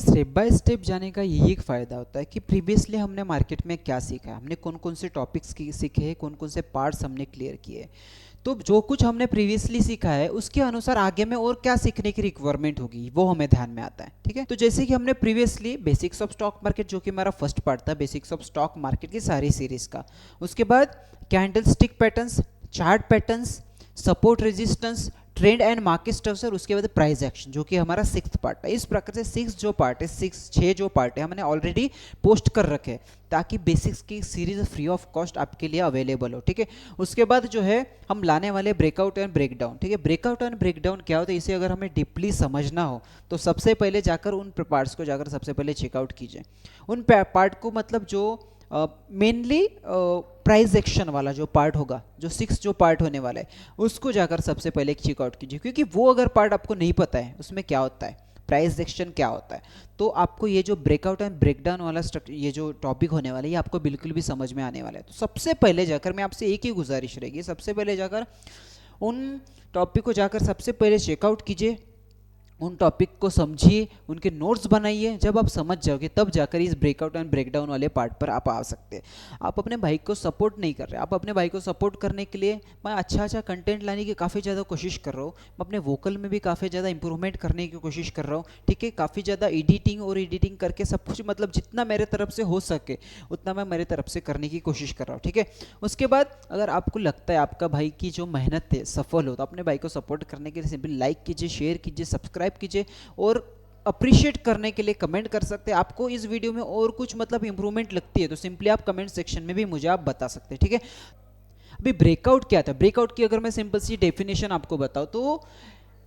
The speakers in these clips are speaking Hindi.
स्टेप बाय स्टेप जाने का यही एक फ़ायदा होता है कि प्रीवियसली हमने मार्केट में क्या सीखा है, हमने कौन कौन से टॉपिक्स की सीखे हैं, कौन कौन से पार्ट्स हमने क्लियर किए हैं। तो जो कुछ हमने प्रीवियसली सीखा है उसके अनुसार आगे में और क्या सीखने की रिक्वायरमेंट होगी वो हमें ध्यान में आता है। ठीक है, तो जैसे कि हमने previously basics of stock market, जो कि हमारा फर्स्ट पार्ट था बेसिक्स ऑफ स्टॉक मार्केट की सारी सीरीज का, उसके बाद candle stick patterns, chart patterns, support resistance, trend and market structure, उसके बाद प्राइस एक्शन, जो कि हमारा सिक्स्थ पार्ट है। इस प्रकार से सिक्स जो पार्ट है, छः जो पार्ट है हमने ऑलरेडी पोस्ट कर रखे हैं ताकि बेसिक्स की सीरीज फ्री ऑफ कॉस्ट आपके लिए अवेलेबल हो। ठीक है, उसके बाद जो है हम लाने वाले ब्रेकआउट एंड ब्रेकडाउन। ठीक है, ब्रेकआउट एंड ब्रेकडाउन क्या होता है, इसे अगर हमें डीपली समझना हो तो सबसे पहले जाकर उन पार्ट्स को जाकर सबसे पहले चेकआउट कीजिए। उन पार्ट को मतलब जो मेनली प्राइस एक्शन वाला जो पार्ट होगा, जो सिक्स जो पार्ट होने वाला है, उसको जाकर सबसे पहले चेकआउट कीजिए, क्योंकि वो अगर पार्ट आपको नहीं पता है उसमें क्या होता है, प्राइस एक्शन क्या होता है, तो आपको ये जो ब्रेकआउट एंड ब्रेकडाउन वाला स्ट्रक्चर, ये जो टॉपिक होने वाला है, ये आपको बिल्कुल भी समझ में आने वाला है। तो सबसे पहले जाकर मैं आपसे एक ही गुजारिश रहेगी, सबसे पहले जाकर उन टॉपिक को जाकर सबसे पहले चेकआउट कीजिए, उन टॉपिक को समझिए, उनके नोट्स बनाइए। जब आप समझ जाओगे तब जाकर इस ब्रेकआउट एंड ब्रेकडाउन वाले पार्ट पर आप आ सकते हैं। आप अपने भाई को सपोर्ट नहीं कर रहे, आप अपने भाई को सपोर्ट करने के लिए मैं अच्छा कंटेंट लाने की काफ़ी ज़्यादा कोशिश कर रहा हूँ। मैं अपने वोकल में भी काफ़ी ज़्यादा इंप्रूवमेंट करने की कोशिश कर रहा हूँ। ठीक है, काफ़ी ज़्यादा एडिटिंग करके सब कुछ, मतलब जितना मेरे तरफ से हो सके उतना मैं मेरे तरफ से करने की कोशिश कर रहा हूँ। ठीक है, उसके बाद अगर आपको लगता है आपका भाई की जो मेहनत है सफल हो, तो अपने भाई को सपोर्ट करने के लिए सिंपली लाइक कीजिए, शेयर कीजिए, सब्सक्राइब कीजिए और अप्रिशिएट करने के लिए कमेंट कर सकते हैं। आपको इस वीडियो में और कुछ मतलब इंप्रूवमेंट लगती है तो सिंपली आप कमेंट सेक्शन में भी मुझे आप बता सकते हैं। ठीक है, अभी ब्रेकआउट क्या था, ब्रेकआउट की अगर मैं सिंपल सी डेफिनेशन आपको बताऊं तो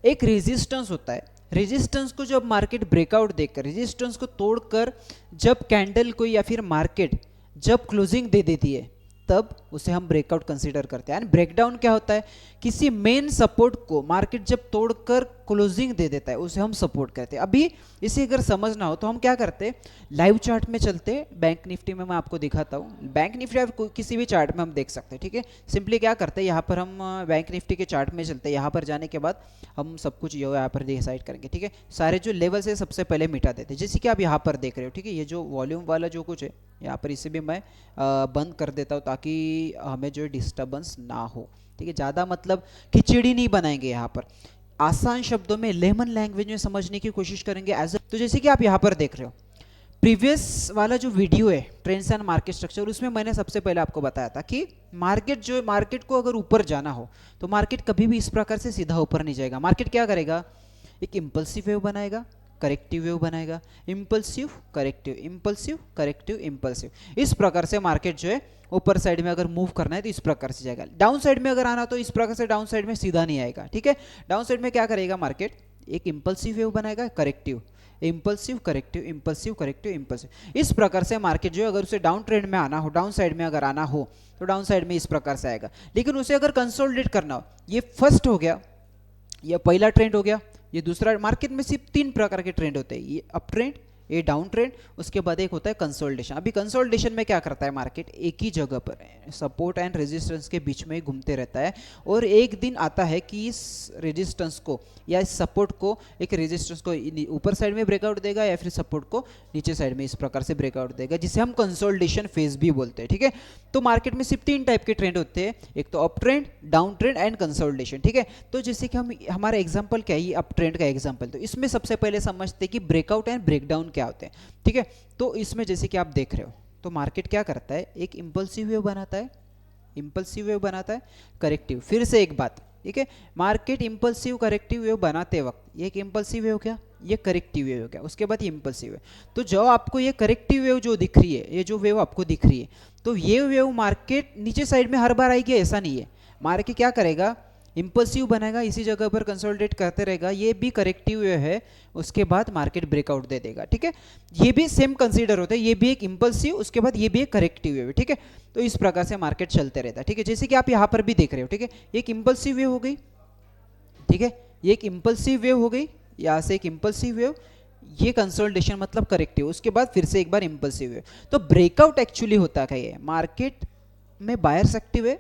एक रेजिस्टेंस होता है। रेजिस्टेंस को जब मार्केट ब्रेकआउट देकर, रेजिस्टेंस को तोड़कर जब कैंडल को या फिर मार्केट जब क्लोजिंग दे देती है तब उसे हम ब्रेकआउट कंसीडर करते हैं। एंड ब्रेकडाउन क्या होता है, किसी मेन सपोर्ट को मार्केट जब तोड़कर क्लोजिंग दे देता है उसे हम सपोर्ट करते हैं। अभी इसे अगर समझना हो तो हम क्या करते हैं, लाइव चार्ट में चलते हैं। बैंक निफ्टी में मैं आपको दिखाता हूँ, बैंक निफ्टी आप किसी भी चार्ट में हम देख सकते हैं। ठीक है, सिंपली क्या करते हैं, यहाँ पर हम बैंक निफ्टी के चार्ट में चलते हैं। यहाँ पर जाने के बाद हम सब कुछ यहाँ पर डिसाइड करेंगे। ठीक है, सारे जो लेवल्स है सबसे पहले मिटा देते हैं, जैसे कि आप यहाँ पर देख रहे हो। ठीक है, ये जो वॉल्यूम वाला जो कुछ है यहाँ पर, इसे भी मैं बंद कर देता हूँ ताकि हमें जो डिस्टर्बेंस ना हो। ठीक है, ज़्यादा मतलब खिचड़ी नहीं बनाएंगे, यहाँ पर आसान शब्दों में लेमन लैंग्वेज में समझने की कोशिश करेंगे। तो जैसे कि आप यहाँ पर देख रहे हो, प्रीवियस वाला जो वीडियो है ट्रेंड्स एंड मार्केट स्ट्रक्चर, उसमें मैंने सबसे पहले आपको बताया था कि मार्केट को अगर ऊपर जाना हो तो मार्केट कभी भी इस प्रकार से सीधा ऊपर नहीं जाएगा। मार्केट क्या करेगा, एक इम्पल्सिव वेव बनाएगा, करेक्टिव वेव बनाएगा, impulsive corrective, impulsive corrective, impulsive. इस प्रकार से मार्केट जो है ऊपर साइड में अगर मूव करना है तो इस प्रकार से जाएगा। डाउन साइड में अगर आना तो इस प्रकार से डाउन साइड में सीधा नहीं आएगा। ठीक है, डाउन साइड में क्या करेगा मार्केट, एक इम्पल्सिव वेव बनाएगा, corrective, impulsive corrective, impulsive corrective, impulsive. इस प्रकार से मार्केट जो है अगर उसे डाउन ट्रेंड में आना हो, डाउन साइड में अगर आना हो तो डाउन साइड में इस प्रकार से आएगा। लेकिन उसे अगर कंसोलिडेट करना हो, ये फर्स्ट हो गया, ये पहला ट्रेंड हो गया, ये दूसरा। मार्केट में सिर्फ तीन प्रकार के ट्रेंड होते हैं, ये अप ट्रेंड, ये डाउन ट्रेंड, उसके बाद एक होता है कंसोलिडेशन। अभी कंसोलिडेशन में क्या करता है मार्केट, एक ही जगह पर सपोर्ट एंड रेजिस्टेंस के बीच में घूमते रहता है और एक दिन आता है कि इस रेजिस्टेंस को या इस सपोर्ट को, एक रेजिस्टेंस को ऊपर साइड में ब्रेकआउट देगा या फिर सपोर्ट को नीचे साइड में इस प्रकार से ब्रेकआउट देगा, जिसे हम कंसोलिडेशन फेज भी बोलते हैं। ठीक है, तो मार्केट में सिर्फ तीन टाइप के ट्रेंड होते हैं, एक तो up trend, down trend and consolidation. ठीक है, तो जैसे कि हम, हमारा एग्जांपल क्या है, ये अप ट्रेंड का एग्जांपल, तो इसमें सबसे पहले समझते हैं कि ब्रेकआउट एंड ब्रेकडाउन क्या होते हैं। ठीक है, तो इसमें जैसे कि आप देख रहे हो तो मार्केट क्या करता है, एक इंपल्सिव वेव बनाता है, इंपल्सिव वेव बनाता है, करेक्टिव। फिर से एक बात, ठीक है, मार्केट इंपल्सिव करेक्टिव वेव बनाते वक्त ये एक इंपल्सिव वेव क्या, ये करेक्टिव वेव क्या, उसके बाद ये इंपल्सिव वेव। तो जो आपको ये करेक्टिव वेव जो दिख रही है, ये जो वेव आपको दिख रही है, तो ये वेव मार्केट नीचे साइड में हर बार आएगी ऐसा नहीं है। मार्केट क्या करेगा, इंपल्सिव बनेगा, इसी जगह पर कंसोलिडेट करते रहेगा, ये भी करेक्टिव वेव है, उसके बाद मार्केट ब्रेकआउट दे देगा। ठीक है, ये भी सेम कंसीडर होता है, ये भी एक इंपल्सिव, उसके बाद ये भी एक करेक्टिव वेव है। ठीक है, तो इस प्रकार से मार्केट चलते रहता है। ठीक है, जैसे कि आप यहाँ पर भी देख रहे हो। ठीक है, एक इंपल्सिव वेव हो गई, ठीक है, ये एक इंपल्सिव वेव हो गई, यहाँ से एक इंपल्सिव वेव, ये कंसोलिडेशन मतलब करेक्टिव, उसके बाद फिर से एक बार इंपल्सिव वेव। तो ब्रेकआउट एक्चुअली होता क्या है, मार्केट में बायर्स एक्टिव है,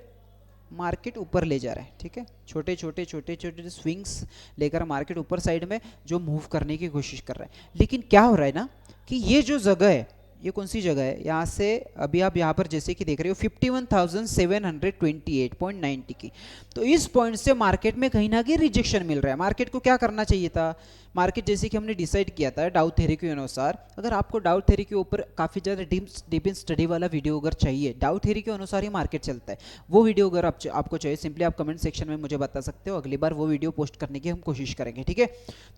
मार्केट ऊपर ले जा रहा है, ठीक है, छोटे छोटे छोटे छोटे स्विंग्स लेकर मार्केट ऊपर साइड में जो मूव करने की कोशिश कर रहा है। लेकिन क्या हो रहा है ना कि ये जो जगह है, ये कौन सी जगह है, यहाँ से अभी आप यहाँ पर जैसे कि देख रहे हो 51,728.90 की, तो इस पॉइंट से मार्केट में कहीं ना कहीं रिजेक्शन मिल रहा है। मार्केट को क्या करना चाहिए था, मार्केट जैसे कि हमने डिसाइड किया था डाउ थ्योरी के अनुसार, अगर आपको डाउ थ्योरी के ऊपर काफ़ी ज़्यादा डीप इन स्टडी वाला वीडियो अगर चाहिए, डाउ थ्योरी के अनुसार ही मार्केट चलता है, वो वीडियो अगर आपको चाहिए सिंपली आप कमेंट सेक्शन में मुझे बता सकते हो, अगली बार वो वीडियो पोस्ट करने की हम कोशिश करेंगे, ठीक है।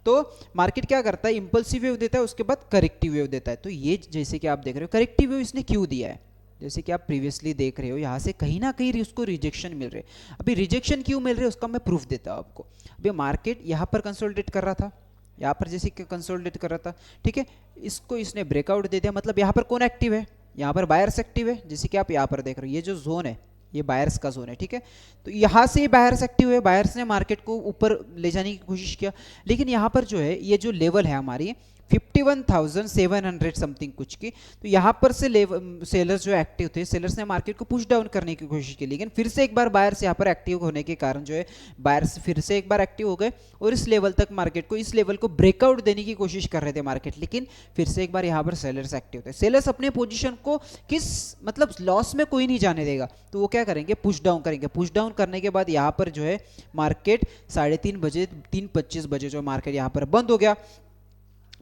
तो मार्केट क्या करता है, इंपल्सिव वेव देता है, उसके बाद करेक्टिव वेव देता है। तो ये जैसे कि आप देख रहे हो करेक्टिव वेव इसने क्यों दिया है, जैसे कि आप प्रीवियसली देख रहे हो यहाँ से कहीं ना कहीं उसको रिजेक्शन मिल रहे है। अभी रिजेक्शन क्यों मिल रहे है उसका मैं प्रूफ देता हूँ आपको। अभी मार्केट यहाँ पर कंसोलिडेट कर रहा था, यहाँ पर जैसे कि कंसोलिडेट कर रहा था, ठीक है, इसको इसने ब्रेकआउट दे दिया, मतलब यहाँ पर कौन एक्टिव है, यहाँ पर बायर्स एक्टिव है, जैसे कि आप यहाँ पर देख रहे हो ये जो जोन है ये बायर्स का जोन है, ठीक है। तो यहाँ से बायर्स एक्टिव है, बायर्स ने मार्केट को ऊपर ले जाने की कोशिश किया, लेकिन यहाँ पर जो है ये जो लेवल है हमारी 51,700 समथिंग कुछ की, तो यहाँ पर से सेलर्स जो एक्टिव थे, सेलर्स ने मार्केट को पुश डाउन करने की कोशिश की, लेकिन फिर से एक बार बायर्स यहाँ पर एक्टिव होने के कारण जो है बायर्स फिर से एक बार एक्टिव हो गए और इस लेवल तक मार्केट को, इस लेवल को ब्रेकआउट देने की कोशिश कर रहे थे मार्केट, लेकिन फिर से एक बार यहाँ पर सेलर्स एक्टिव थे। सेलर्स अपने पोजिशन को किस मतलब लॉस में कोई नहीं जाने देगा, तो वो क्या करेंगे, पुश डाउन करेंगे। पुश डाउन करने के बाद यहाँ पर जो है मार्केट 3:30 बजे 3:25 बजे जो मार्केट यहाँ पर बंद हो गया।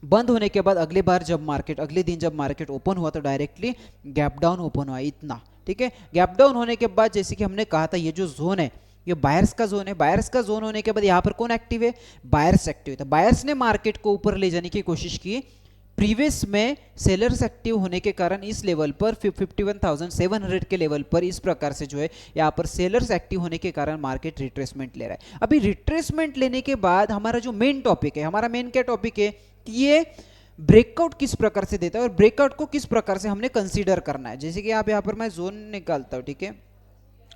बंद होने के बाद अगले दिन जब मार्केट ओपन हुआ तो डायरेक्टली गैप डाउन ओपन हुआ इतना, ठीक है। गैप डाउन होने के बाद जैसे कि हमने कहा था ये जो जोन है ये बायर्स का जोन है, बायर्स का जोन होने के बाद यहाँ पर कौन एक्टिव है, बायर्स एक्टिव है। बायर्स ने मार्केट को ऊपर ले जाने की कोशिश की, प्रीवियस में सेलर्स एक्टिव होने के कारण इस लेवल पर 51,700 के लेवल पर इस प्रकार से जो है यहाँ पर सेलर्स एक्टिव होने के कारण मार्केट रिट्रेसमेंट ले रहा है। अभी रिट्रेसमेंट लेने के बाद हमारा जो मेन टॉपिक है, हमारा मेन क्या टॉपिक है, ये ब्रेकआउट किस प्रकार से देता है और ब्रेकआउट को किस प्रकार से हमने कंसीडर करना है। जैसे कि आप यहाँ पर मैं जोन निकालता हूँ, ठीक है,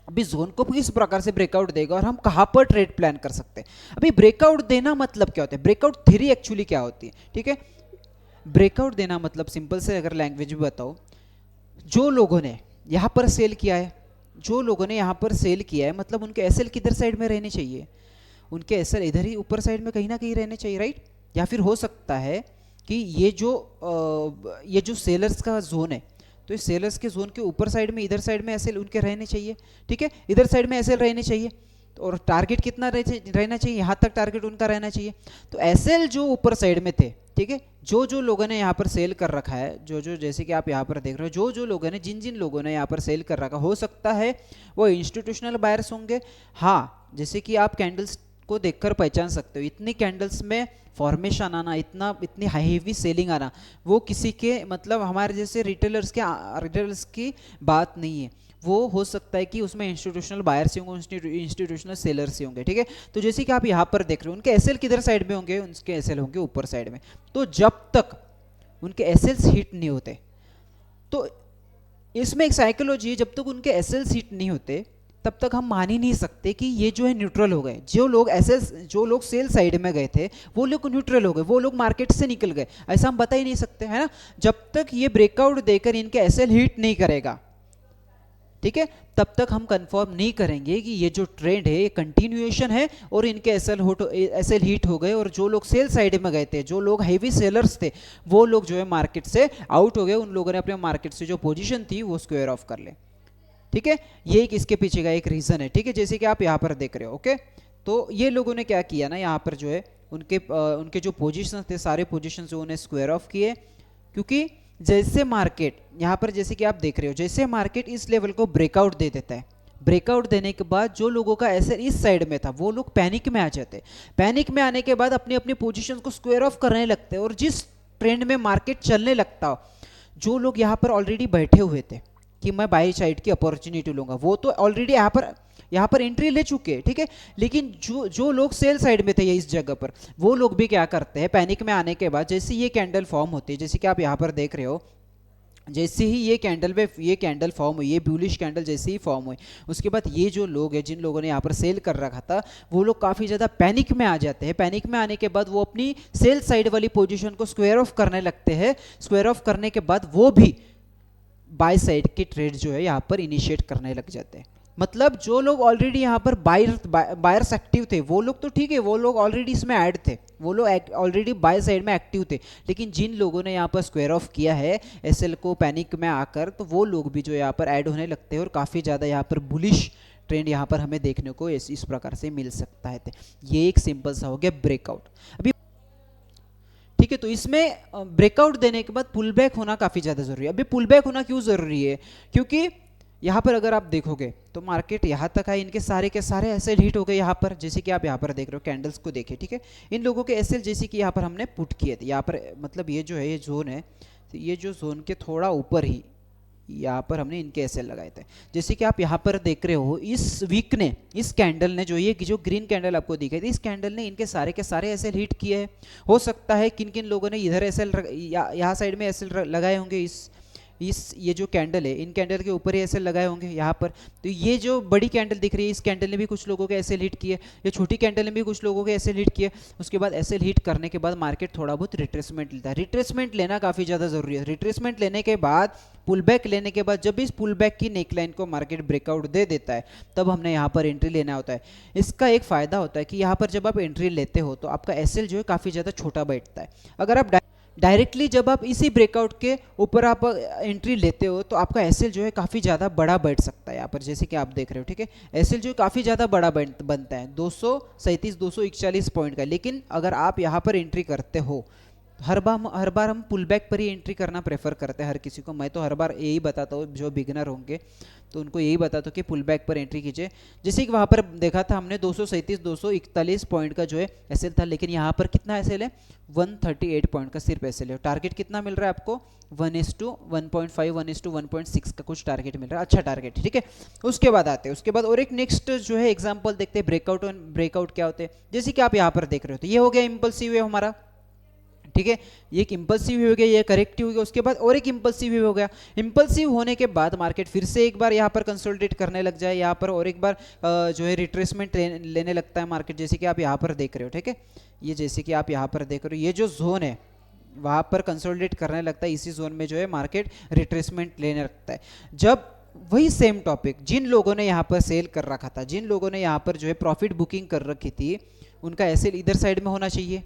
अभी जोन को किस प्रकार से ब्रेकआउट देगा और हम कहां पर ट्रेड प्लान कर सकते हैं। अभी ब्रेकआउट देना मतलब क्या होता है, ब्रेकआउट थ्योरी एक्चुअली क्या होती है, ठीक है। ब्रेकआउट देना मतलब सिंपल से अगर लैंग्वेज में बताओ, जो लोगों ने यहाँ पर सेल किया है, जो लोगों ने यहाँ पर सेल किया है मतलब उनके एसएल किधर साइड में रहने चाहिए, उनके एसएल इधर ही ऊपर साइड में कहीं ना कहीं रहने चाहिए, राइट। या फिर हो सकता है कि ये जो सेलर्स का जोन है, तो इस सेलर्स के जोन के ऊपर साइड में इधर साइड में एसएल उनके रहने चाहिए, ठीक है, इधर साइड में एसएल रहने चाहिए, और टारगेट कितना रहना चाहिए, यहाँ तक टारगेट उनका रहना चाहिए। तो एसएल जो ऊपर साइड में थे, ठीक है, जो लोगों ने यहाँ पर सेल कर रखा है, जो जैसे कि आप यहाँ पर देख रहे हो, जो लोगों ने जिन लोगों ने यहाँ पर सेल कर रखा, हो सकता है वो इंस्टीट्यूशनल बायर्स होंगे। हाँ, जैसे कि आप कैंडल्स को देखकर पहचान सकते हो, इतनी कैंडल्स में फॉर्मेशन आना, इतनी हेवी सेलिंग आना, वो किसी के मतलब हमारे जैसे रिटेलर्स की बात नहीं है। वो हो सकता है कि उसमें इंस्टीट्यूशनल बायर्स होंगे, इंस्टीट्यूशनल सेलर्स ही होंगे, ठीक है। तो जैसे कि आप यहाँ पर देख रहे हो, उनके एसएल किधर साइड में होंगे, उनके एसएल होंगे ऊपर साइड में। तो जब तक उनके एसएल्स हिट नहीं होते, तो इसमें एक साइकोलॉजी है, जब तक उनके एसएल्स हिट नहीं होते तब तक हम मान ही नहीं सकते कि ये जो है न्यूट्रल हो गए। जो लोग सेल साइड में गए थे वो लोग न्यूट्रल हो गए, वो लोग मार्केट से निकल गए, ऐसा हम बता ही नहीं सकते, है ना। जब तक ये ब्रेकआउट देकर इनके एसएल हिट नहीं करेगा, ठीक है, तब तक हम कंफर्म नहीं करेंगे कि ये जो ट्रेंड है ये कंटिन्यूएशन है और इनके एसएल हिट हो गए, और जो लोग सेल साइड में गए थे, जो लोग हेवी सेलर्स थे, वो लोग जो है मार्केट से आउट हो गए, उन लोगों ने अपने मार्केट से जो पोजीशन थी वो स्क्वायर ऑफ कर ले, ठीक है। ये एक इसके पीछे का एक रीजन है, ठीक है, जैसे कि आप यहाँ पर देख रहे हो, ओके। तो ये लोगों ने क्या किया ना, यहाँ पर जो है उनके जो पोजीशन थे, सारे पोजीशन जो उन्हें स्क्वायर ऑफ किए, क्योंकि जैसे मार्केट यहाँ पर जैसे कि आप देख रहे हो, जैसे मार्केट इस लेवल को ब्रेकआउट दे देता है, ब्रेकआउट देने के बाद जो लोगों का ऐसे इस साइड में था वो लोग पैनिक में आ जाते, पैनिक में आने के बाद अपनी अपनी पोजीशन को स्क्वायर ऑफ करने लगते हैं, और जिस ट्रेंड में मार्केट चलने लगता हो, जो लोग यहाँ पर ऑलरेडी बैठे हुए थे कि मैं बाई साइड की अपॉर्चुनिटी लूंगा, वो तो ऑलरेडी यहाँ पर एंट्री ले चुके हैं, ठीक है। लेकिन जो लोग सेल साइड में थे इस जगह पर, वो लोग भी क्या करते हैं, पैनिक में आने के बाद जैसे ये कैंडल फॉर्म होती है, जैसे कि आप यहाँ पर देख रहे हो, जैसे ही ये कैंडल फॉर्म हुई, ये बुलिश कैंडल जैसे ही फॉर्म हुई, उसके बाद ये जो लोग हैं, जिन लोगों ने यहाँ पर सेल कर रखा था, वो लोग काफ़ी ज़्यादा पैनिक में आ जाते हैं। पैनिक में आने के बाद वो अपनी सेल साइड वाली पोजीशन को स्क्वायर ऑफ करने लगते हैं। स्क्वायर ऑफ करने के बाद वो भी बाय साइड के ट्रेड जो है यहाँ पर इनिशिएट करने लग जाते हैं। मतलब जो लोग ऑलरेडी यहाँ पर बायर्स एक्टिव थे वो लोग तो ठीक है, वो लोग ऑलरेडी इसमें ऐड थे, वो लोग ऑलरेडी बाय साइड में एक्टिव थे। लेकिन जिन लोगों ने यहाँ पर स्क्वायर ऑफ किया है एसएल को पैनिक में आकर, तो वो लोग भी जो यहाँ पर ऐड होने लगते हैं और काफ़ी ज़्यादा यहाँ पर बुलिश ट्रेंड यहाँ पर हमें देखने को इस प्रकार से मिल सकता है। ये एक सिंपल सा हो गया ब्रेकआउट। अभी ठीक है, तो इसमें ब्रेकआउट देने के बाद पुल बैक होना काफ़ी ज़्यादा ज़रूरी है। अभी पुल बैक होना क्यों ज़रूरी है? क्योंकि यहाँ पर अगर आप देखोगे तो मार्केट यहाँ तक है, इनके सारे के सारे एसएल हिट हो गए यहाँ पर, जैसे कि आप यहाँ पर देख रहे हो, कैंडल्स को देखिए, ठीक है। इन लोगों के एसएल जैसे कि यहाँ पर हमने पुट किए थे, यहाँ पर मतलब ये जो है ये जोन है, तो ये जो जोन के थोड़ा ऊपर ही यहाँ पर हमने इनके एसएल लगाए थे। जैसे कि आप यहाँ पर देख रहे हो, इस वीक ने, इस कैंडल ने, जो ग्रीन कैंडल आपको दिखाई थी, इस कैंडल ने इनके सारे के सारे एसएल हिट किए हैं। हो सकता है किन किन लोगों ने इधर एसएल यहाँ साइड में एसएल लगाए होंगे, इस ये जो कैंडल है, इन कैंडल के ऊपर ही एसएल लगाए होंगे यहाँ पर। तो ये जो बड़ी कैंडल दिख रही है, इस कैंडल ने भी कुछ लोगों के एसएल हिट किए, ये छोटी कैंडल ने भी कुछ लोगों के एसएल हिट किए। उसके बाद एसएल हिट करने के बाद मार्केट थोड़ा बहुत रिट्रेसमेंट लेता है। रिट्रेसमेंट लेना काफ़ी ज़्यादा ज़रूरी है। रिट्रेसमेंट लेने के बाद, पुल बैक लेने के बाद, जब इस पुल बैक की नेकलाइन को मार्केट ब्रेकआउट दे देता है, तब हमने यहाँ पर एंट्री लेना होता है। इसका एक फ़ायदा होता है कि यहाँ पर जब आप एंट्री लेते हो तो आपका एसएल जो है काफ़ी ज़्यादा छोटा बैठता है। अगर आप डायरेक्टली जब आप इसी ब्रेकआउट के ऊपर आप एंट्री लेते हो तो आपका एसएल जो है काफ़ी ज़्यादा बड़ा बैठ सकता है यहाँ पर, जैसे कि आप देख रहे हो, ठीक है। एसएल जो काफ़ी ज़्यादा बड़ा बनता है, 237 पॉइंट का। लेकिन अगर आप यहाँ पर एंट्री करते हो, हर बार हम पुल बैक पर ही एंट्री करना प्रेफर करते हैं हर किसी को। मैं तो हर बार यही बताता हूँ, जो बिगिनर होंगे तो उनको यही बताता हूँ कि पुल बैक पर एंट्री कीजिए। जैसे कि वहाँ पर देखा था हमने 241 पॉइंट का जो है एसएल था, लेकिन यहाँ पर कितना एसएल है? 138 पॉइंट का सिर्फ एसएल है। टारगेट कितना मिल रहा है आपको? 1:1.5 1:1.6 का कुछ टारगेट मिल रहा है, अच्छा टारगेट, ठीक है। उसके बाद आते हैं, उसके बाद और एक नेक्स्ट जो है एग्जाम्पल देखते हैं ब्रेकआउट क्या होते हैं। जैसे कि आप यहाँ पर देख रहे हो, तो ये हो गया इम्पल्सिव वेव हमारा, ठीक है। ये एक इम्पल्सिव हो गया, ये करेक्टिव हो गया, उसके बाद और एक इम्पल्सिव हो गया। इम्पल्सिव होने के बाद मार्केट फिर से एक बार यहाँ पर कंसोलिडेट करने लग जाए यहाँ पर, और एक बार जो है रिट्रेसमेंट लेने लगता है मार्केट, जैसे कि आप यहाँ पर देख रहे हो, ठीक है। ये जैसे कि आप यहाँ पर देख रहे हो, ये जो जोन है वहाँ पर कंसोलिडेट करने लगता है, इसी जोन में जो है मार्केट रिट्रेसमेंट लेने लगता है। जब वही सेम टॉपिक, जिन लोगों ने यहाँ पर सेल कर रखा था, जिन लोगों ने यहाँ पर जो है प्रॉफिट बुकिंग कर रखी थी, उनका एसएल इधर साइड में होना चाहिए।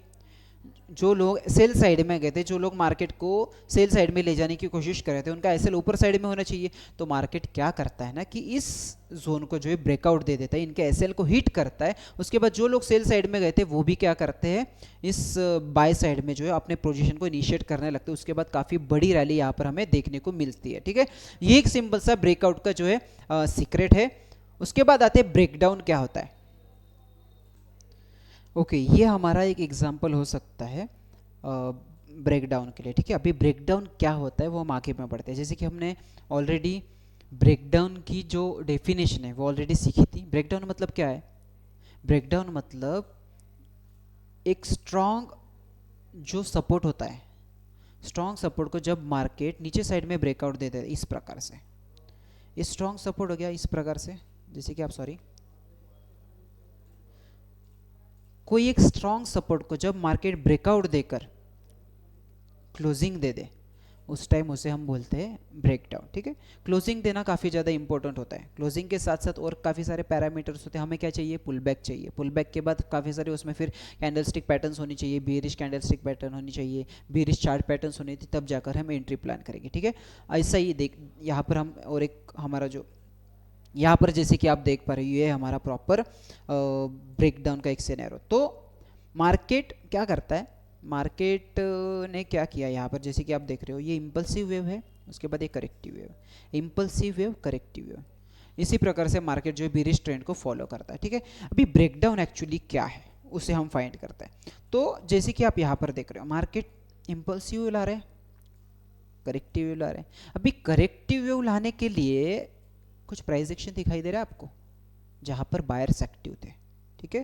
जो लोग सेल साइड में गए थे, जो लोग मार्केट को सेल साइड में ले जाने की कोशिश कर रहे थे, उनका एसएल ऊपर साइड में होना चाहिए। तो मार्केट क्या करता है ना कि इस जोन को जो है ब्रेकआउट दे देता है, इनके एसएल को हिट करता है। उसके बाद जो लोग सेल साइड में गए थे वो भी क्या करते हैं, इस बाय साइड में जो है अपने पोजीशन को इनिशिएट करने लगते हैं। उसके बाद काफ़ी बड़ी रैली यहाँ पर हमें देखने को मिलती है, ठीक है। ये एक सिंपल सा ब्रेकआउट का जो है सीक्रेट है। उसके बाद आते हैं ब्रेकडाउन क्या होता है। ओके, ये हमारा एक एग्जाम्पल हो सकता है ब्रेकडाउन के लिए, ठीक है। अभी ब्रेकडाउन क्या होता है वो हम आगे में पढ़ते हैं। जैसे कि हमने ऑलरेडी ब्रेकडाउन की जो डेफिनेशन है वो ऑलरेडी सीखी थी। ब्रेकडाउन मतलब क्या है? ब्रेकडाउन मतलब एक स्ट्रॉन्ग जो सपोर्ट होता है, स्ट्रॉन्ग सपोर्ट को जब मार्केट नीचे साइड में ब्रेकआउट देता है इस प्रकार से, ये स्ट्रॉन्ग सपोर्ट हो गया इस प्रकार से, जैसे कि आप कोई एक स्ट्रॉन्ग सपोर्ट को जब मार्केट ब्रेकआउट देकर क्लोजिंग दे दे, उस टाइम उसे हम बोलते हैं ब्रेकडाउन, ठीक है। क्लोजिंग देना काफ़ी ज़्यादा इंपॉर्टेंट होता है। क्लोजिंग के साथ साथ और काफ़ी सारे पैरामीटर्स होते हैं। हमें क्या चाहिए? पुल बैक चाहिए। पुल बैक के बाद काफ़ी सारे उसमें फिर कैंडलस्टिक पैटर्न्स होनी चाहिए, बेरिश कैंडलस्टिक पैटर्न होनी चाहिए, बेरिश चार्ट पैटर्न्स होनी चाहिए, तब जाकर हम एंट्री प्लान करेंगे, ठीक है। ऐसा ही देख यहाँ पर हम और एक हमारा जो यहाँ पर जैसे कि आप देख पा रहे हो, ये हमारा प्रॉपर ब्रेकडाउन का एक सिनेरियो। तो मार्केट क्या करता है, मार्केट ने क्या किया यहाँ पर, जैसे कि आप देख रहे हो, ये इम्पल्सिव वेव है, उसके बाद एक corrective wave, impulsive wave, corrective wave. इसी प्रकार से मार्केट जो है बेरिश ट्रेंड को फॉलो करता है, ठीक है। अभी ब्रेकडाउन एक्चुअली क्या है उसे हम फाइंड करते हैं। तो जैसे कि आप यहाँ पर देख रहे हो, मार्केट इम्पल्सिव वेव ला रहे हैं, करेक्टिव वेव ला रहे हैं। अभी करेक्टिव वेव लाने के लिए कुछ प्राइस एक्शन दिखाई दे रहा है आपको, जहां पर बायर्स एक्टिव थे, ठीक है,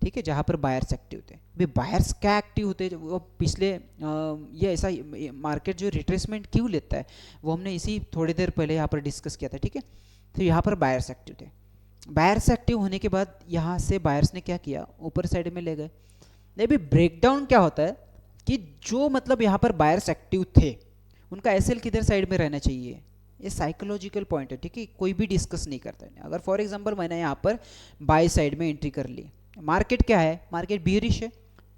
ठीक है, जहां पर बायर्स एक्टिव थे। अभी बायर्स क्या एक्टिव होते हैं, वो पिछले ये ऐसा मार्केट जो रिट्रेसमेंट क्यों लेता है वो हमने इसी थोड़ी देर पहले यहाँ पर डिस्कस किया था, ठीक है। तो यहाँ पर बायर्स एक्टिव थे। बायर्स एक्टिव होने के बाद यहाँ से बायर्स ने क्या किया, ऊपर साइड में ले गए। अभी ब्रेकडाउन क्या होता है कि जो मतलब यहाँ पर बायर्स एक्टिव थे, उनका एसएल किधर साइड में रहना चाहिए, ये साइकोलॉजिकल पॉइंट है, ठीक है, कोई भी डिस्कस नहीं करता है। अगर फॉर एग्जांपल मैंने यहाँ पर बाय साइड में एंट्री कर ली, मार्केट क्या है, मार्केट बियरिश है।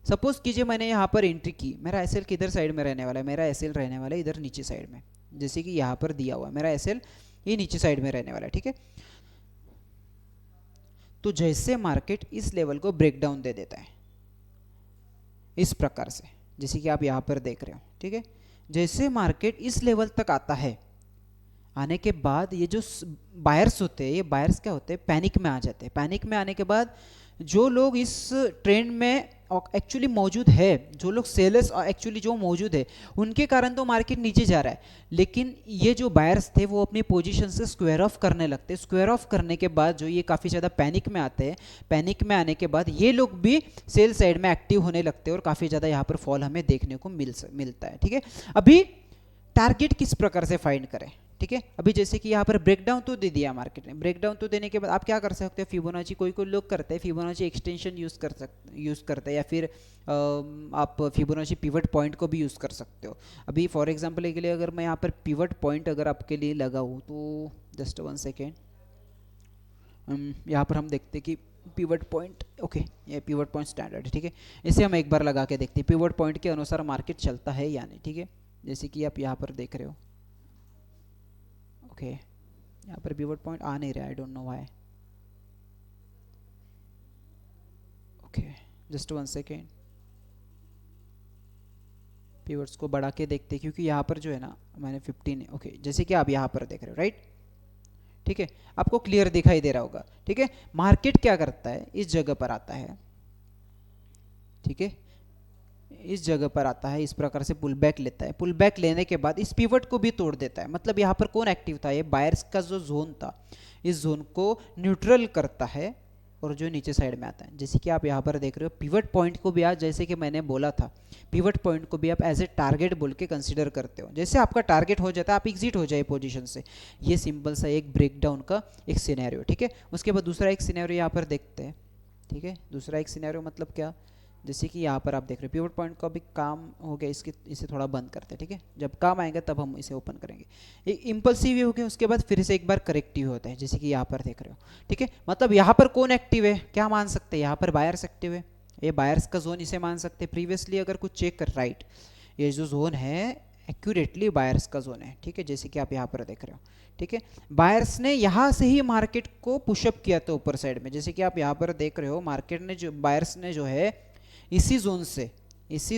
सपोज कीजिए मैंने यहाँ पर एंट्री की, मेरा एसएल किधर साइड में रहने वाला है, मेरा एसएल रहने वाला है इधर नीचे साइड में, जैसे कि यहाँ पर दिया हुआ है मेरा एसएल ये नीचे साइड में रहने वाला है, ठीक है। तो जैसे मार्केट इस लेवल को ब्रेक डाउन दे देता है इस प्रकार से, जैसे कि आप यहाँ पर देख रहे हो, ठीक है, जैसे मार्केट इस लेवल तक आता है, आने के बाद ये जो बायर्स होते हैं, ये बायर्स क्या होते हैं, पैनिक में आ जाते हैं। पैनिक में आने के बाद जो लोग इस ट्रेंड में एक्चुअली मौजूद है, जो लोग सेलर्स एक्चुअली जो मौजूद है, उनके कारण तो मार्केट नीचे जा रहा है, लेकिन ये जो बायर्स थे वो अपनी पोजीशन से स्क्वायर ऑफ करने लगते हैं। स्क्वायर ऑफ करने के बाद जो ये काफ़ी ज़्यादा पैनिक में आते हैं, पैनिक में आने के बाद ये लोग भी सेल साइड में एक्टिव होने लगते हैं और काफ़ी ज़्यादा यहाँ पर फॉल हमें देखने को मिलता है, ठीक है। अभी टारगेट किस प्रकार से फाइंड करें, ठीक है। अभी जैसे कि यहाँ पर ब्रेकडाउन तो दे दिया मार्केट ने, ब्रेकडाउन तो देने के बाद आप क्या कर सकते हो, फिबोनाची कोई कोई लोग करते हैं, फिबोनाची एक्सटेंशन यूज़ करते हैं, या फिर आप फिबोनाची पिवट पॉइंट को भी यूज़ कर सकते हो। अभी फॉर एग्जांपल के लिए अगर मैं यहाँ पर पिवट पॉइंट अगर आपके लिए लगाऊँ तो जस्ट 1 सेकेंड, यहाँ पर हम देखते हैं कि पिवट पॉइंट, ओके, ये पिवट पॉइंट स्टैंडर्ड है, ठीक है। इसे हम एक बार लगा के देखते हैं पिवट पॉइंट के अनुसार मार्केट चलता है या नहीं, ठीक है। जैसे कि आप यहाँ पर देख रहे हो, ओके, यहाँ पर पिवट पॉइंट आ नहीं रहा, I don't know why, okay, just 1 second, pivots को बढ़ा के देखते हैं, क्योंकि यहाँ पर जो है ना मैंने 15, ओके, जैसे कि आप यहाँ पर देख रहे हो, राइट, ठीक है, आपको क्लियर दिखाई दे रहा होगा, ठीक है। मार्केट क्या करता है, इस जगह पर आता है, ठीक है, इस जगह पर आता है, इस प्रकार से पुल बैक लेता है, पुल बैक लेने के बाद इस पिवट को भी तोड़ देता है। मतलब यहाँ पर कौन एक्टिव था, ये बायर्स का जो जोन था, इस जोन को न्यूट्रल करता है और जो नीचे साइड में आता है, जैसे कि आप यहाँ पर देख रहे हो, पिवट पॉइंट को भी आज जैसे कि मैंने बोला था, पिवट पॉइंट को भी आप एज ए टारगेट बोल के कंसिडर करते हो। जैसे आपका टारगेट हो जाता है, आप एग्जिट हो जाए पोजीशन से। ये सिंपल सा एक ब्रेकडाउन का एक सिनेरियो, ठीक है। उसके बाद दूसरा एक सिनेरियो यहाँ पर देखते हैं, ठीक है। दूसरा एक सिनेरियो मतलब क्या, जैसे कि यहाँ पर आप देख रहे हो पिवट पॉइंट का भी काम हो गया, इसे थोड़ा बंद करते हैं, ठीक है। जब काम आएगा तब हम इसे ओपन करेंगे। ये इम्पल्सिव हो गया, उसके बाद फिर से एक बार करेक्टिव होता है, जैसे कि यहाँ पर देख रहे हो, ठीक है। मतलब यहाँ पर कौन एक्टिव है, क्या मान सकते हैं, यहाँ पर बायर्स एक्टिव है, ये बायर्स का जोन इसे मान सकते हैं। प्रीवियसली अगर कुछ चेक कर, राइट, ये जो जोन है एक्यूरेटली बायर्स का जोन है, ठीक है, जैसे कि आप यहाँ पर देख रहे हो, ठीक है। बायर्स ने यहाँ से ही मार्केट को पुशअप किया था ऊपर साइड में, जैसे कि आप यहाँ पर देख रहे हो, मार्केट ने जो बायर्स ने जो है इसी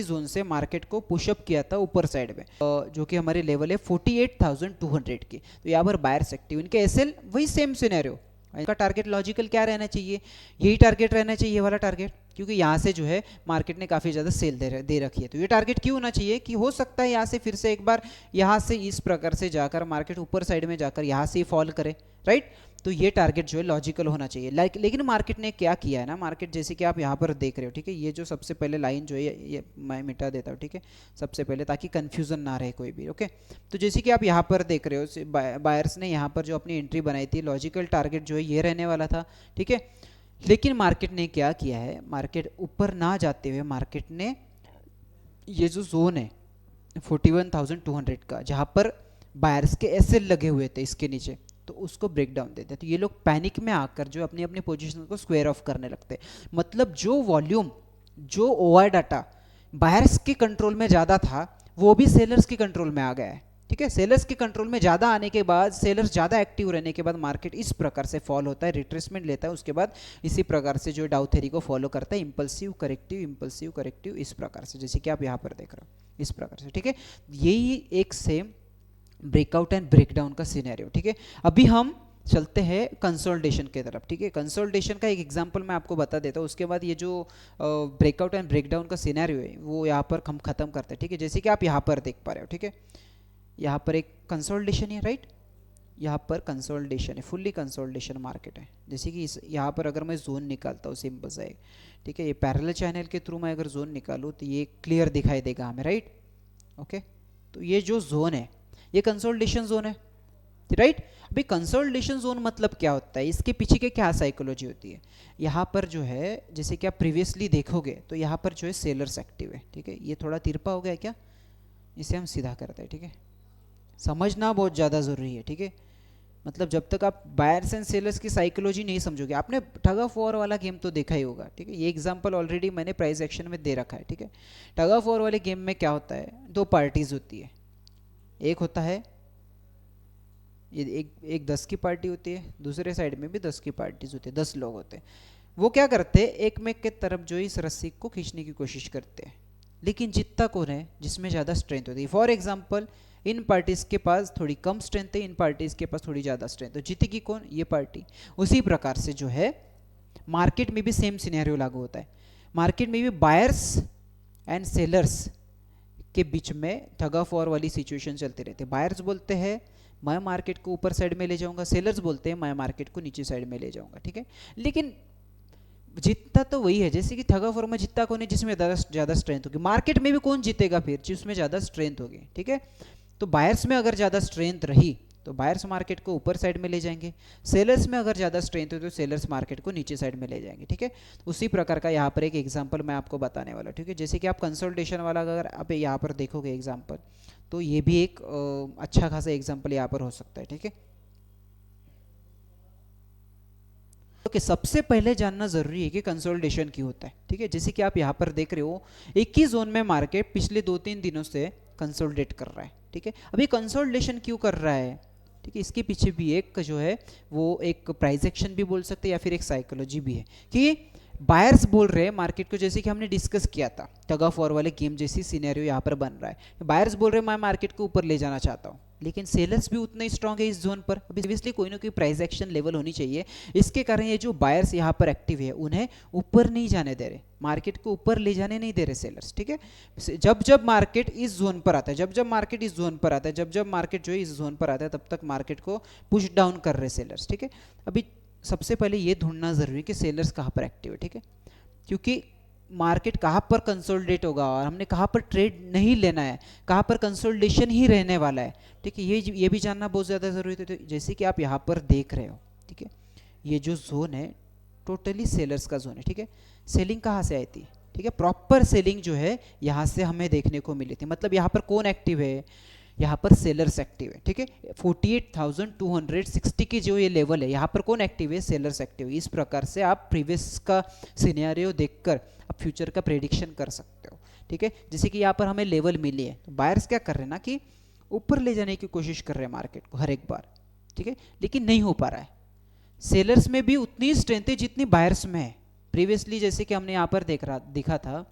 जोन से मार्केट को पुशअप किया था ऊपर साइड में, जो कि हमारी लेवल है 48,200 की। तो यहाँ पर बायर्स एक्टिव, इनके एसएल वही सेम सिनेरियो, इनका टारगेट लॉजिकल क्या रहना चाहिए, यही टारगेट रहना चाहिए, ये वाला टारगेट, क्योंकि यहाँ से जो है मार्केट ने काफ़ी ज़्यादा सेल दे रखी है। तो ये टारगेट क्यों होना चाहिए कि हो सकता है यहाँ से फिर से एक बार यहाँ से इस प्रकार से जाकर मार्केट ऊपर साइड में जाकर यहाँ से ही फॉल करे, राइट। तो ये टारगेट जो है लॉजिकल होना चाहिए। लेकिन मार्केट ने क्या किया है ना, मार्केट जैसे कि आप यहाँ पर देख रहे हो, ठीक है, ये जो सबसे पहले लाइन जो है ये मैं मिटा देता हूँ, ठीक है, सबसे पहले, ताकि कन्फ्यूज़न ना रहे कोई भी, ओके। तो जैसे कि आप यहाँ पर देख रहे हो, बायर्स ने यहाँ पर जो अपनी एंट्री बनाई थी, लॉजिकल टारगेट जो है ये रहने वाला था, ठीक है। लेकिन मार्केट ने क्या किया है, मार्केट ऊपर ना जाते हुए मार्केट ने ये जो जोन है 41,200 का, जहाँ पर बायर्स के एसएल लगे हुए थे इसके नीचे, तो उसको ब्रेक डाउन देते हैं। तो ये लोग पैनिक में आकर जो अपनी अपनी पोजीशन को स्क्वायर ऑफ करने लगते हैं। मतलब जो वॉल्यूम, जो ओआई डाटा बायर्स के कंट्रोल में ज़्यादा था, वो भी सेलर्स के कंट्रोल में आ गया है, ठीक है। सेलर्स के कंट्रोल में ज़्यादा आने के बाद, सेलर्स ज़्यादा एक्टिव रहने के बाद मार्केट इस प्रकार से फॉल होता है, रिट्रेसमेंट लेता है, उसके बाद इसी प्रकार से जो डाउ थ्योरी को फॉलो करता है, इम्पल्सिव करेक्टिव इस प्रकार से, जैसे कि आप यहाँ पर देख रहे हो इस प्रकार से, ठीक है। यही एक सेम ब्रेकआउट एंड ब्रेकडाउन का सिनेरियो, ठीक है। अभी हम चलते हैं कंसोलिडेशन की तरफ, ठीक है। कंसोलिडेशन का एक एग्जांपल मैं आपको बता देता हूँ, उसके बाद ये जो ब्रेकआउट एंड ब्रेकडाउन का सिनेरियो है वो यहाँ पर हम खत्म करते हैं, ठीक है। जैसे कि आप यहाँ पर देख पा रहे हो, ठीक है, यहाँ पर एक कंसोलिडेशन है, राइट, यहाँ पर कंसोलिडेशन है, फुल्ली कंसोलिडेशन मार्केट है। जैसे कि यहाँ पर अगर मैं जोन निकालता हूँ सिंपल सा, ठीक है, ये पैरेलल चैनल के थ्रू मैं अगर जोन निकालूँ तो ये क्लियर दिखाई देगा हमें, राइट, ओके। तो ये जो जोन है ये कंसोलिडेशन जोन है, राइट। अभी कंसोलिडेशन जोन मतलब क्या होता है, इसके पीछे के क्या साइकोलॉजी होती है। यहाँ पर जो है जैसे कि आप प्रीवियसली देखोगे तो यहाँ पर जो है सेलर्स एक्टिव है, ठीक है। ये थोड़ा तिरपा हो गया क्या, इसे हम सीधा करते हैं, ठीक है, समझना बहुत ज़्यादा ज़रूरी है, ठीक है। मतलब जब तक आप बायर्स एंड सेलर्स की साइकोलॉजी नहीं समझोगे, आपने ठग ऑफ वॉर वाला गेम तो देखा ही होगा, ठीक है। ये एग्जांपल ऑलरेडी मैंने प्राइस एक्शन में दे रखा है, ठीक है। ठग ऑफ वॉर वाले गेम में क्या होता है, दो पार्टीज होती है। एक होता है ये एक एक 10 की पार्टी होती है, दूसरे साइड में भी 10 की पार्टीज होती है, 10 लोग होते हैं। वो क्या करते हैं, एक में के तरफ जो इस रस्सी को खींचने की कोशिश करते हैं, लेकिन जीतता कौन है, जिसमें ज़्यादा स्ट्रेंथ होती है। फॉर एग्जाम्पल इन पार्टीज के पास थोड़ी कम स्ट्रेंथ है, इन पार्टीज के पास थोड़ी ज़्यादा स्ट्रेंथ, तो जीतेगी कौन, ये पार्टी। उसी प्रकार से जो है मार्केट में भी सेम सिनेरियो लागू होता है। मार्केट में भी बायर्स एंड सेलर्स के बीच में ठग ऑफ वॉर वाली सिचुएशन चलती रहती है। बायर्स बोलते हैं मैं मार्केट को ऊपर साइड में ले जाऊंगा, सेलर्स बोलते हैं मैं मार्केट को नीचे साइड में ले जाऊंगा, ठीक है। लेकिन जीतता तो वही है, जैसे कि ठग ऑफ वॉर में जीतता कौन है, जिसमें ज़्यादा स्ट्रेंथ होगी। मार्केट में भी कौन जीतेगा फिर, जिसमें ज़्यादा स्ट्रेंथ होगी, ठीक है। तो बायर्स में अगर ज़्यादा स्ट्रेंथ रही तो बायर्स मार्केट को ऊपर साइड में ले जाएंगे, सेलर्स में अगर ज़्यादा स्ट्रेंथ हो तो सेलर्स मार्केट को नीचे साइड में ले जाएंगे, ठीक है। उसी प्रकार का यहाँ पर एक एग्जांपल मैं आपको बताने वाला हूँ, ठीक है। जैसे कि आप कंसोलिडेशन वाला अगर आप यहाँ पर देखोगे एग्जांपल, तो ये भी एक अच्छा खासा एग्जांपल यहाँ पर हो सकता है, ठीक है। ओके, सबसे पहले जानना जरूरी है कि कंसोलिडेशन क्यों होता है, ठीक है। जैसे कि आप यहाँ पर देख रहे हो, एक ही जोन में मार्केट पिछले 2-3 दिनों से कंसोलिडेट कर रहा है, ठीक है। अभी कंसोलिडेशन क्यों कर रहा है, ठीक है, इसके पीछे भी एक जो है वो एक प्राइस एक्शन भी बोल सकते हैं या फिर एक साइकोलॉजी भी है कि बायर्स बोल रहे हैं मार्केट को, जैसे कि हमने डिस्कस किया था टग ऑफ वॉर वाले गेम जैसी सिनेरियो यहाँ पर बन रहा है। बायर्स बोल रहे हैं मैं मार्केट को ऊपर ले जाना चाहता हूँ, लेकिन सेलर्स भी उतना ही स्ट्रांग है इस जोन पर। ऑब्वियसली कोई ना कोई प्राइस एक्शन लेवल होनी चाहिए, इसके कारण ये जो बायर्स यहाँ पर एक्टिव है उन्हें ऊपर नहीं जाने दे रहे, मार्केट को ऊपर ले जाने नहीं दे रहे सेलर्स, ठीक है। जब जब मार्केट इस जोन पर आता है, जब जब मार्केट इस जोन पर आता है, जब जब मार्केट जो है इस जोन पर आता है, तब तक मार्केट को पुश डाउन कर रहे सेलर्स, ठीक है। अभी सबसे पहले ये ढूंढना जरूरी है कि सेलर्स कहाँ पर एक्टिव है, ठीक है, क्योंकि मार्केट कहाँ पर कंसोलिडेट होगा और हमने कहाँ पर ट्रेड नहीं लेना है, कहाँ पर कंसोलिडेशन ही रहने वाला है, ठीक है। ये भी जानना बहुत ज़्यादा ज़रूरी है। तो जैसे कि आप यहाँ पर देख रहे हो, ठीक है, ये जो जोन है टोटली सेलर्स का जोन है, ठीक है। सेलिंग कहाँ से आई थी, ठीक है, प्रॉपर सेलिंग जो है यहाँ से हमें देखने को मिली थी। मतलब यहाँ पर कौन एक्टिव है, यहाँ पर सेलर्स एक्टिव है, ठीक है। 48,260 की जो ये लेवल है, यहाँ पर कौन एक्टिव है, सेलर्स एक्टिव है। इस प्रकार से आप प्रीवियस का सिनेरियो देखकर आप फ्यूचर का प्रेडिक्शन कर सकते हो, ठीक है। जैसे कि यहाँ पर हमें लेवल मिली है, तो बायर्स क्या कर रहे हैं ना कि ऊपर ले जाने की कोशिश कर रहे हैं मार्केट को हर एक बार, ठीक है, लेकिन नहीं हो पा रहा है। सेलर्स में भी उतनी स्ट्रेंथ है जितनी बायर्स में है। प्रीवियसली जैसे कि हमने यहाँ पर देखा था,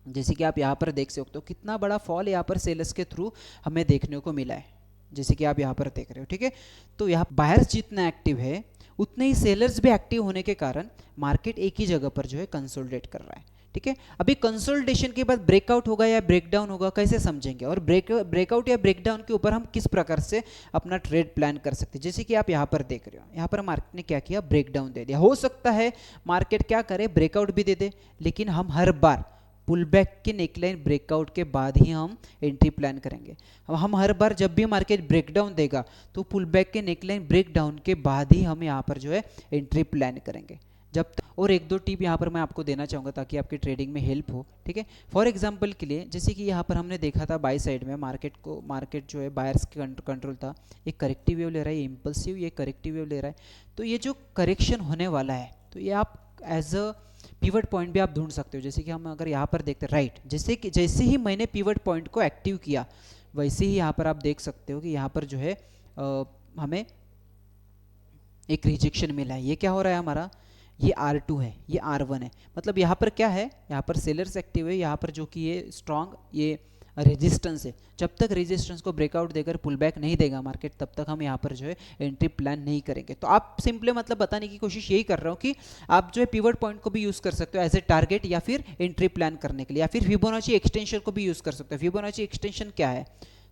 जैसे कि आप यहाँ पर देख सकते हो कितना बड़ा फॉल यहाँ पर सेलर्स के थ्रू हमें देखने को मिला है, जैसे कि आप यहाँ पर देख रहे हो, ठीक है। तो यहाँ बायर्स जितना एक्टिव है उतने ही सेलर्स भी एक्टिव होने के कारण मार्केट एक ही जगह पर जो है कंसोलिडेट कर रहा है, ठीक है। अभी कंसोलिडेशन के बाद ब्रेकआउट होगा या ब्रेकडाउन होगा कैसे समझेंगे, और ब्रेकआउट या ब्रेकडाउन के ऊपर हम किस प्रकार से अपना ट्रेड प्लान कर सकते हैं। जैसे कि आप यहाँ पर देख रहे हो, यहाँ पर मार्केट ने क्या किया, ब्रेकडाउन दे दिया। हो सकता है मार्केट क्या करे, ब्रेकआउट भी दे दे, लेकिन हम हर बार पुल बैक की नेकलाइन ब्रेकआउट के बाद ही हम एंट्री प्लान करेंगे। हम हर बार जब भी मार्केट ब्रेकडाउन देगा तो पुल बैक के नेकलाइन ब्रेकडाउन के बाद ही हम यहाँ पर जो है एंट्री प्लान करेंगे। जब और एक दो टिप यहाँ पर मैं आपको देना चाहूँगा ताकि आपकी ट्रेडिंग में हेल्प हो, ठीक है। फॉर एग्जांपल के लिए जैसे कि यहाँ पर हमने देखा था बाई साइड में मार्केट जो है बायर्स के कंट्रोल था, ये करेक्टिव वेव ले रहा है, ये इम्पल्सिव, ये करेक्टिव वेव ले रहा है। तो ये जो करेक्शन होने वाला है, तो ये आप एज अ पिवट पॉइंट भी आप ढूंढ सकते हो। जैसे कि हम अगर यहाँ पर देखते हैं राइट, जैसे ही मैंने पिवट पॉइंट को एक्टिव किया वैसे ही यहाँ पर आप देख सकते हो कि यहाँ पर जो है हमें एक रिजेक्शन मिला है। ये क्या हो रहा है हमारा, ये R2 है, ये R1 है। मतलब यहाँ पर क्या है, यहाँ पर सेलर्स एक्टिव है, यहाँ पर जो कि ये स्ट्रॉन्ग ये रेजिस्टेंस है। जब तक रेजिस्टेंस को ब्रेकआउट देकर पुल बैक नहीं देगा मार्केट, तब तक हम यहाँ पर जो है एंट्री प्लान नहीं करेंगे। तो आप सिंपली मतलब बताने की कोशिश यही कर रहा हूँ कि आप जो है पिवट पॉइंट को भी यूज़ कर सकते हो एज ए टारगेट या फिर एंट्री प्लान करने के लिए, या फिर फिबोनाची एक्सटेंशन को भी यूज़ कर सकते हो। फिबोनाची एक्सटेंशन क्या है,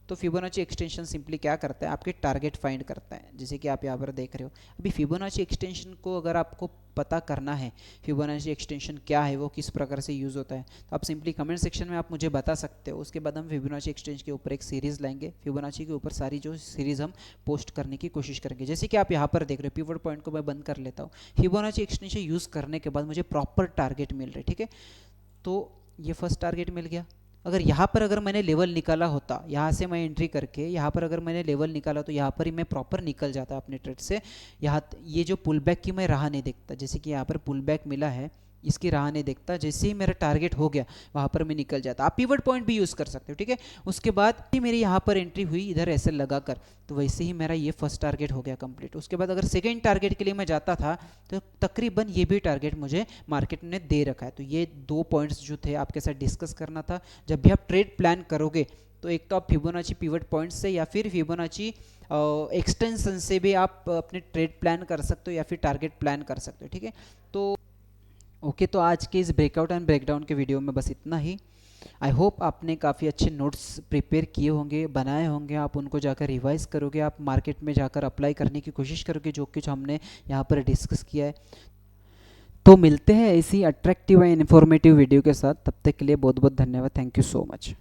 तो फिबोनाची एक्सटेंशन सिंपली क्या करता है, आपके टारगेट फाइंड करता है। जैसे कि आप यहाँ पर देख रहे हो, अभी फिबोनाची एक्सटेंशन को अगर आपको पता करना है फिबोनाची एक्सटेंशन क्या है, वो किस प्रकार से यूज़ होता है, तो आप सिंपली कमेंट सेक्शन में आप मुझे बता सकते हो। उसके बाद हम फिबोनाची एक्सटेंशन के ऊपर एक सीरीज़ लाएंगे, फिबोनाची के ऊपर सारी जो सीरीज़ हम पोस्ट करने की कोशिश करेंगे। जैसे कि आप यहाँ पर देख रहे हो, पिवट पॉइंट को मैं बंद कर लेता हूँ, फिबोनाची एक्सटेंशन यूज़ करने के बाद मुझे प्रॉपर टारगेट मिल रहे, ठीक है। तो ये फर्स्ट टारगेट मिल गया। अगर यहाँ पर अगर मैंने लेवल निकाला होता, यहाँ से मैं एंट्री करके यहाँ पर अगर मैंने लेवल निकाला तो यहाँ पर ही मैं प्रॉपर निकल जाता अपने ट्रेड से। यहाँ ये जो पुल बैक की मैं राह नहीं देखता, जैसे कि यहाँ पर पुल बैक मिला है, इसकी राह नहीं देखता, जैसे ही मेरा टारगेट हो गया वहाँ पर मैं निकल जाता। आप पिवट पॉइंट भी यूज़ कर सकते हो, ठीक है। उसके बाद ही मेरी यहाँ पर एंट्री हुई इधर ऐसे लगाकर, तो वैसे ही मेरा ये फर्स्ट टारगेट हो गया कंप्लीट। उसके बाद अगर सेकेंड टारगेट के लिए मैं जाता था तो तकरीबन ये भी टारगेट मुझे मार्केट ने दे रखा है। तो ये 2 पॉइंट्स जो थे आपके साथ डिस्कस करना था। जब भी आप ट्रेड प्लान करोगे तो एक तो आप फिबोनाची पिवट पॉइंट से या फिर फिबोनाची एक्सटेंशन से भी आप अपने ट्रेड प्लान कर सकते हो या फिर टारगेट प्लान कर सकते हो, ठीक है। तो ओके, तो आज के इस ब्रेकआउट एंड ब्रेकडाउन के वीडियो में बस इतना ही। आई होप आपने काफ़ी अच्छे नोट्स प्रिपेयर किए होंगे, बनाए होंगे, आप उनको जाकर रिवाइज करोगे, आप मार्केट में जाकर अप्लाई करने की कोशिश करोगे जो कुछ हमने यहाँ पर डिस्कस किया है। तो मिलते हैं ऐसी अट्रैक्टिव एंड इन्फॉर्मेटिव वीडियो के साथ, तब तक के लिए बहुत बहुत धन्यवाद। Thank you so much.